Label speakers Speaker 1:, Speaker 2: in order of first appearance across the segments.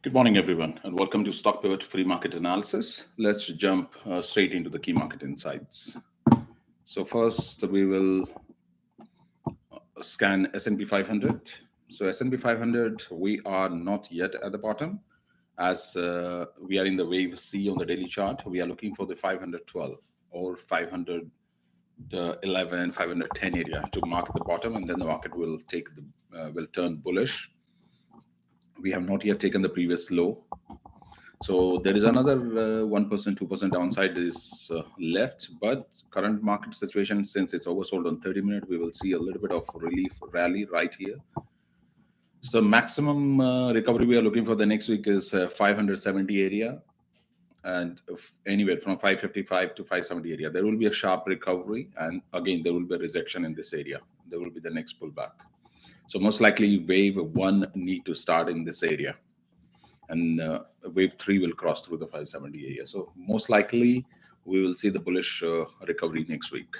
Speaker 1: Good morning, everyone, and welcome to Stock Pivot Pre-Market Analysis. Let's jump straight into the key market insights. So first, we will scan S&P 500. So S&P 500, we are not yet at the bottom, as we are in the wave C on the daily chart. We are looking for the 512 or 511, 510 area to mark the bottom, and then the market will turn bullish. We have not yet taken the previous low. So there is another 1%, 2% downside is left, but current market situation, since it's oversold on 30-minute, we will see a little bit of relief rally right here. So maximum recovery we are looking for the next week is 570 area, and anywhere from 555 to 570 area. There will be a sharp recovery, and again, there will be a rejection in this area. There will be the next pullback. So most likely wave 1 need to start in this area, and wave 3 will cross through the 570 area. So most likely we will see the bullish recovery next week.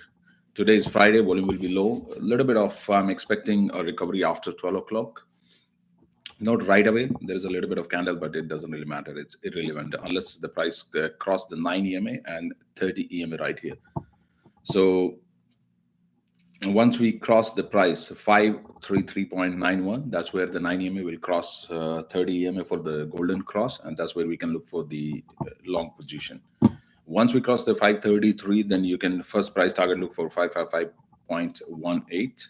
Speaker 1: Today is Friday, volume will be low. A little bit of, I'm expecting a recovery after 12 o'clock. Not right away. There is a little bit of candle, but it doesn't really matter. It's irrelevant unless the price cross the 9 EMA and 30 EMA right here. So once we cross the price 533.91, that's where the 9 EMA will cross 30 EMA for the golden cross, and that's where we can look for the long position. Once we cross the 533, then you can first price target look for 555.18.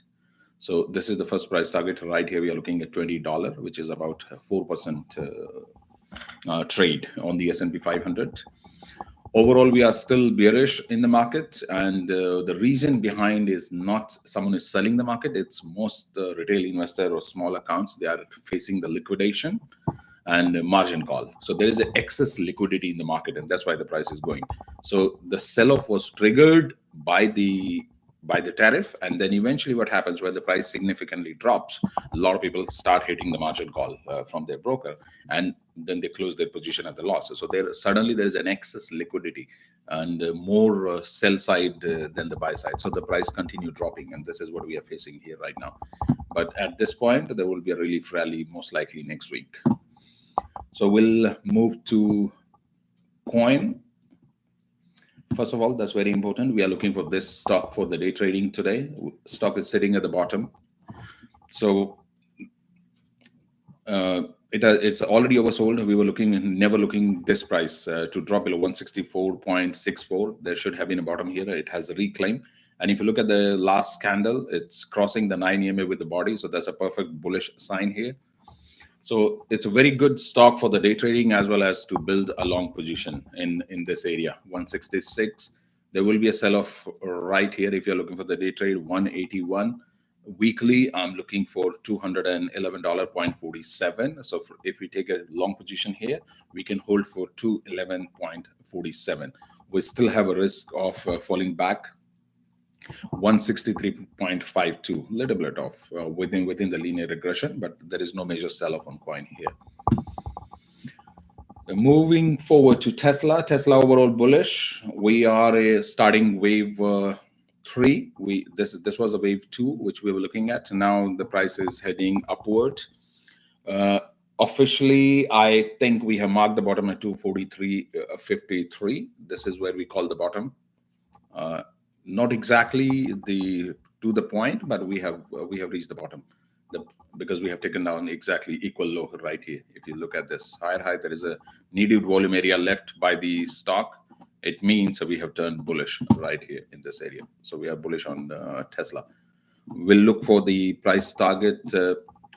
Speaker 1: So this is the first price target right here. We are looking at $20, which is about 4% trade on the S&P 500. Overall, we are still bearish in the market, and the reason behind is not someone is selling the market. It's most retail investor or small accounts. They are facing the liquidation and margin call. So there is an excess liquidity in the market, and that's why the price is going. So the sell-off was triggered by the tariff, and then eventually what happens when the price significantly drops, a lot of people start hitting the margin call from their broker, and then they close their position at the loss. So there is an excess liquidity and more sell side than the buy side. So the price continue dropping, and this is what we are facing here right now. But at this point, there will be a relief rally most likely next week. So we'll move to coin. First of all, that's very important. We are looking for this stock for the day trading today. Stock is sitting at the bottom. So it's already oversold. We were never looking this price to drop below 164.64. There should have been a bottom here. It has a reclaim. And if you look at the last candle, it's crossing the 9 EMA with the body. So that's a perfect bullish sign here. So it's a very good stock for the day trading as well as to build a long position in this area. 166. There will be a sell-off right here if you're looking for the day trade. 181. Weekly, I'm looking for $211.47. So if we take a long position here, we can hold for 211.47. We still have a risk of falling back 163.52, little bit of within the linear regression, but there is no major sell-off on coin here. Moving forward to Tesla overall bullish. We are starting wave 3. This was a wave 2 which we were looking at. Now the price is heading upward. Officially, I think we have marked the bottom at 243.53. This is where we call the bottom. Not exactly to the point, but we have reached the bottom because we have taken down exactly equal low right here. If you look at this higher high, there is a needed volume area left by the stock. It means we have turned bullish right here in this area. So we are bullish on Tesla. We'll look for the price target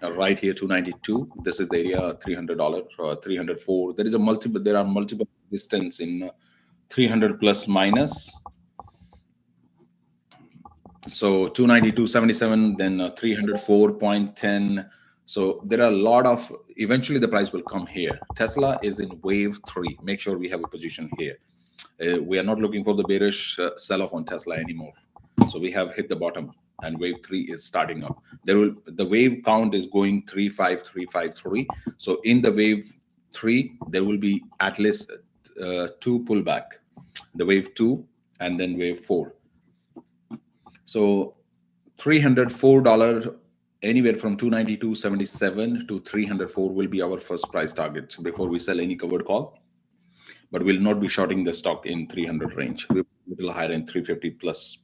Speaker 1: right here, 292. This is the area, $300, 304. There are multiple resistance in 300 plus minus. So 292.77, then 304.10. So there are a lot of, eventually the price will come here. Tesla is in wave 3. Make sure we have a position here. We are not looking for the bearish sell-off on Tesla anymore. So we have hit the bottom, and wave 3 is starting up. The wave count is going 35353. So in the wave 3, there will be at least 2 pullback. The wave 2 and then wave 4. So $304 anywhere from 292.77 to 304 will be our first price target before we sell any covered call. But we'll not be shorting the stock in 300 range. We're a little higher in 350 plus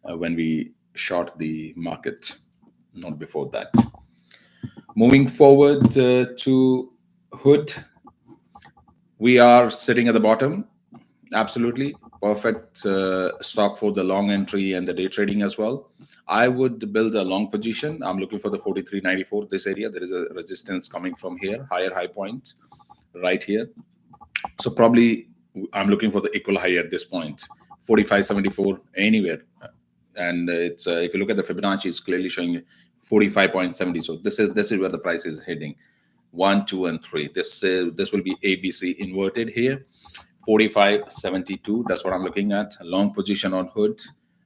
Speaker 1: when we short the market, not before that. Moving forward to Hood, we are sitting at the bottom. Absolutely perfect stock for the long entry and the day trading as well. I would build a long position. I'm looking for the 43.94, this area. There is a resistance coming from here, higher high point right here. So probably I'm looking for the equal high at this point, 45.74 anywhere. And it's if you look at the Fibonacci, it's clearly showing 45.70. So this is where the price is heading. 1, 2, and 3. This will be ABC inverted here. 45.72. That's what I'm looking at. Long position on Hood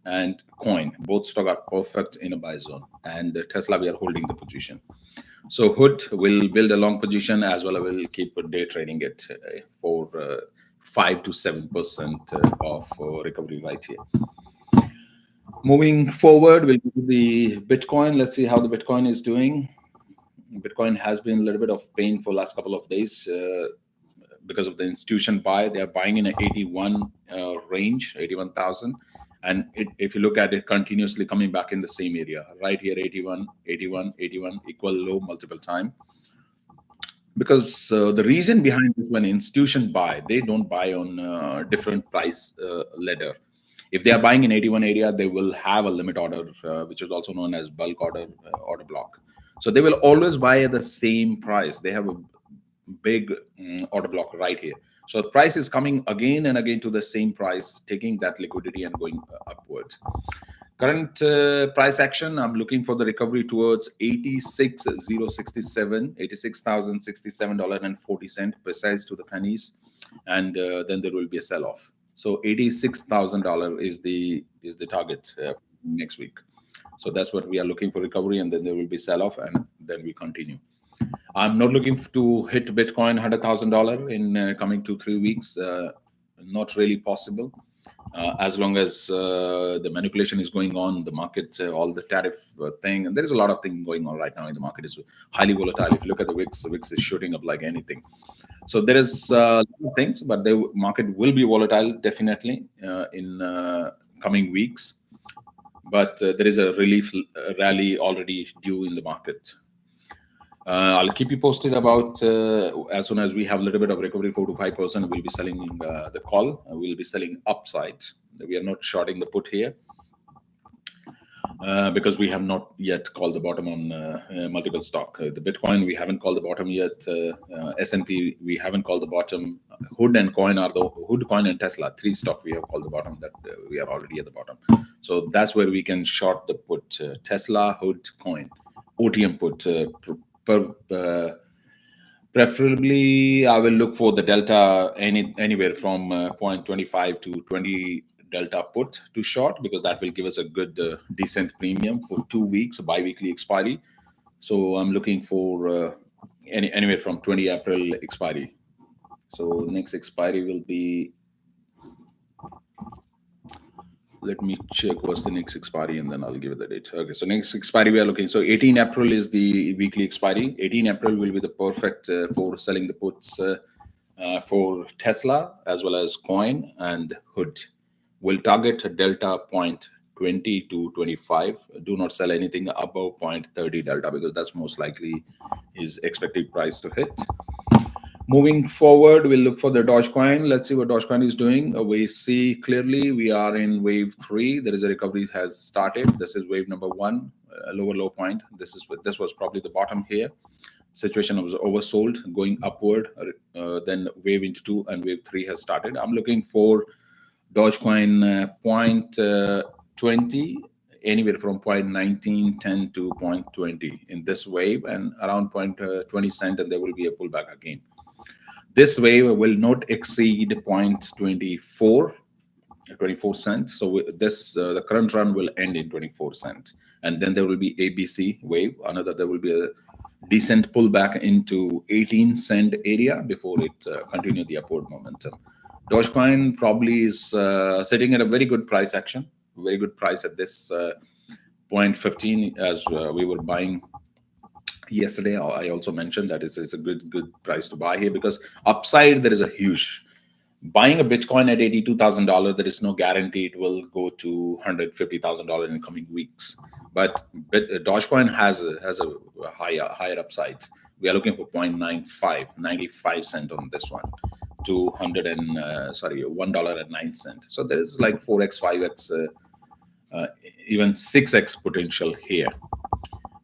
Speaker 1: and Coin. Both stock are perfect in a buy zone. And Tesla, we are holding the position. So Hood will build a long position as well. I will keep day trading it for 5 to 7% of recovery right here. Moving forward, we'll do the Bitcoin. Let's see how the Bitcoin is doing. Bitcoin has been a little bit of pain for last couple of days because of the institution buy. They are buying in an 81 range, 81,000. And if you look at it, continuously coming back in the same area, right here, 81, 81, 81, equal low multiple time. Because the reason behind this, when institution buy, they don't buy on different price ladder. If they are buying in 81 area, they will have a limit order, which is also known as bulk order block. So they will always buy at the same price. They have a big order block right here. So the price is coming again and again to the same price, taking that liquidity and going upwards. Current price action, I'm looking for the recovery towards 86,067, $86,067.40 precise to the pennies, and then there will be a sell-off. So $86,000 is the target next week. So that's what we are looking for, recovery, and then there will be sell-off, and then we continue. I'm not looking to hit Bitcoin $100,000 in coming 2-3 weeks. Not really possible. As long as the manipulation is going on, the market, all the tariff thing, and there's a lot of things going on right now in the market. Is highly volatile. If you look at the VIX is shooting up like anything. So there is things, but the market will be volatile definitely in coming weeks. But there is a relief rally already due in the market. I'll keep you posted about as soon as we have a little bit of recovery, 4 to 5%. We'll be selling the call. We'll be selling upside. We are not shorting the put here because we have not yet called the bottom on multiple stock. The Bitcoin, we haven't called the bottom yet. S&P, we haven't called the bottom. Hood and Coin are the Hood, Coin, and Tesla. 3 stock we have called the bottom. That we are already at the bottom. So that's where we can short the put. Tesla, Hood, Coin, OTM put. Preferably, I will look for the delta anywhere from 0.25 to 20 delta put to short, because that will give us a good decent premium for 2 weeks, bi-weekly expiry. So I'm looking for anywhere from 20 April expiry. So next expiry will be, let me check what's the next expiry and then I'll give it the date. Okay, so next expiry we are looking. So 18 April is the weekly expiry. 18 April will be the perfect for selling the puts for Tesla as well as Coin and Hood. We'll target a delta 0.20 to 25. Do not sell anything above 0.30 delta, because that's most likely is expected price to hit. Moving forward, we'll look for the Dogecoin. Let's see what Dogecoin is doing. We see clearly we are in wave 3. There is a recovery has started. This is wave number 1, lower low point. This was probably the bottom here. Situation was oversold, going upward. Then wave into 2 and wave 3 has started. I'm looking for Dogecoin 0.20, anywhere from 0.1910 to 0.20 in this wave, and around 0.20 cent, and there will be a pullback again. This wave will not exceed 0.24 cents. So this the current run will end in 24 cents, and then there will be ABC wave. There will be a decent pullback into 18 cent area before it continue the upward momentum. Dogecoin probably is sitting at a very good price action, very good price at this 0.15 as we were buying yesterday. I also mentioned that it's a good price to buy here, because upside there is a huge. Buying a Bitcoin at $82,000, there is no guarantee it will go to $150,000 in the coming weeks. But Dogecoin has a higher upside. We are looking for 95 cent on this one to $1.09. So there is like 4x, 5x, even 6x potential here.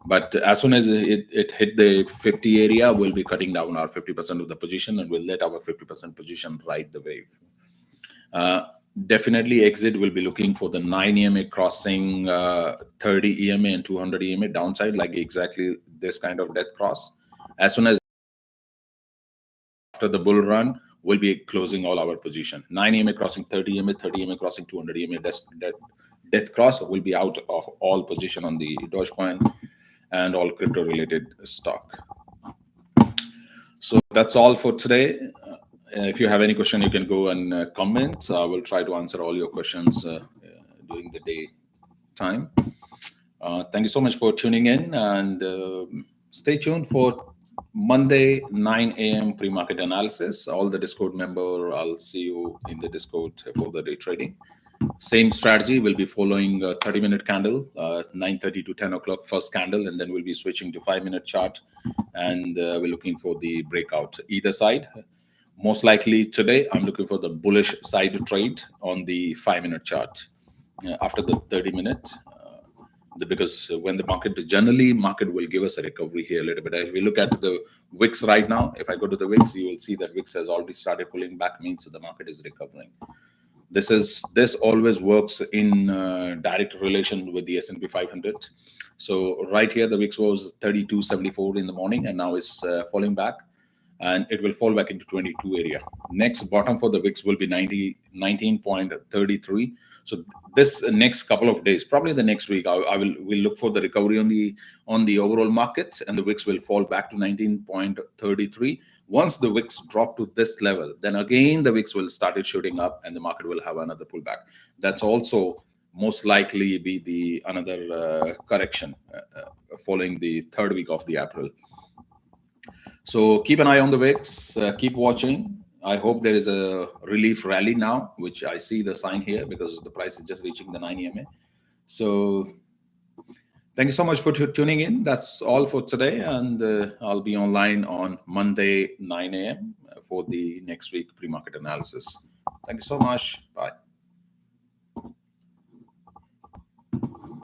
Speaker 1: But as soon as it hit the 50 area, we'll be cutting down our 50% of the position, and we'll let our 50% position ride the wave. Definitely exit. We'll be looking for the 9 EMA crossing 30 EMA and 200 EMA downside, like exactly this kind of death cross. As soon as after the bull run, we'll be closing all our position. 9 EMA crossing 30 EMA, 30 EMA crossing 200 EMA death cross. Will be out of all position on the Dogecoin and all crypto related stock. So that's all for today. If you have any question, you can go and comment. I will try to answer all your questions during the day time. Thank you so much for tuning in, and stay tuned for Monday 9 a.m. pre-market analysis. All the Discord member, I'll see you in the Discord for the day trading. Same strategy. We'll be following a 30-minute candle, 9:30 to 10 o'clock first candle, and then we'll be switching to 5-minute chart, and we're looking for the breakout either side. Most likely today, I'm looking for the bullish side trade on the 5-minute chart after the 30-minute, because when the market will give us a recovery here a little bit. If we look at the WIX right now, if I go to the WIX, you will see that WIX has already started pulling back, means that the market is recovering. This always works in direct relation with the S&P 500. So right here, the VIX was 32.74 in the morning, and now it's falling back, and it will fall back into 22 area. Next bottom for the VIX will be 19.33. So this next couple of days, probably the next week, we'll look for the recovery on the overall market, and the VIX will fall back to 19.33. Once the VIX drop to this level, then again the VIX will start shooting up, and the market will have another pullback. That's also most likely be another correction following the third week of the April. So keep an eye on the VIX. Keep watching. I hope there is a relief rally now, which I see the sign here, because the price is just reaching the 9 EMA. So thank you so much for tuning in. That's all for today, and I'll be online on Monday 9 a.m. for the next week pre-market analysis. Thank you so much. Bye.